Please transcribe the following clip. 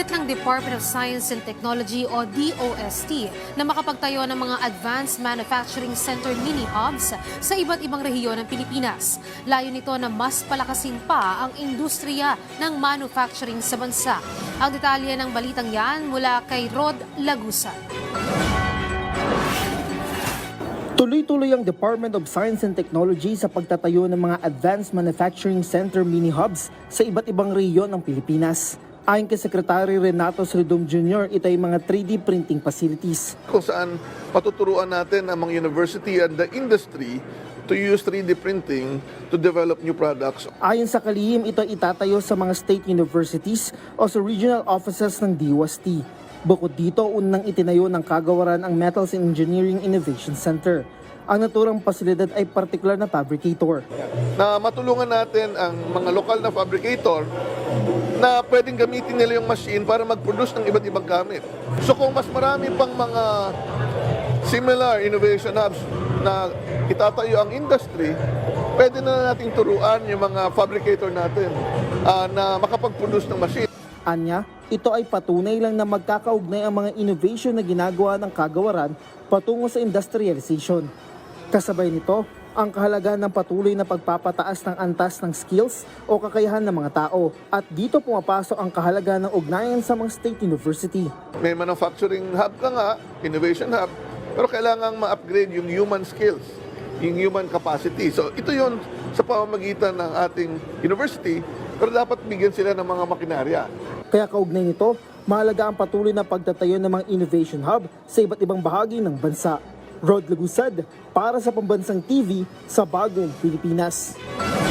Pilit ng Department of Science and Technology o DOST na makapagtayo ng mga Advanced Manufacturing Center mini-hubs sa iba't ibang rehiyon ng Pilipinas. Layo nito na mas palakasin pa ang industriya ng manufacturing sa bansa. Ang detalye ng balitang yan mula kay Rod Lagusa. Tuloy-tuloy ang Department of Science and Technology sa pagtatayo ng mga Advanced Manufacturing Center mini-hubs sa iba't ibang rehiyon ng Pilipinas. Ayon kay Secretary Renato Sridum Jr., ito ay mga 3D printing facilities. Kung saan patuturuan natin ang mga university and the industry to use 3D printing to develop new products. Ayon sa kalihim, ito ay itatayo sa mga state universities o sa regional offices ng DOST. Bukod dito, unang itinayo ng kagawaran ang Metals and Engineering Innovation Center. Ang naturang pasilidad ay partikular na fabricator. Na matulungan natin ang mga lokal na fabricator na pwedeng gamitin nila yung machine para mag-produce ng iba't ibang gamit. So kung mas marami pang mga similar innovation hubs na itatayo ang industry, pwede na nating turuan yung mga fabricator natin na makapag-produce ng machine. Anya, ito ay patunay lang na magkakaugnay ang mga innovation na ginagawa ng kagawaran patungo sa industrialization. Kasabay nito, ang kahalagaan ng patuloy na pagpapataas ng antas ng skills o kakayahan ng mga tao. At dito pumapasok ang kahalagaan ng ugnayan sa mga state university. May manufacturing hub ka nga, innovation hub, pero kailangang ma-upgrade yung human skills, yung human capacity. So ito yun sa pamamagitan ng ating university, pero dapat bigyan sila ng mga makinarya. Kaya kaugnay nito, mahalaga ang patuloy na pagtatayo ng mga innovation hub sa iba't ibang bahagi ng bansa. Rod Lagusad, para sa Pambansang TV sa Bagong Pilipinas.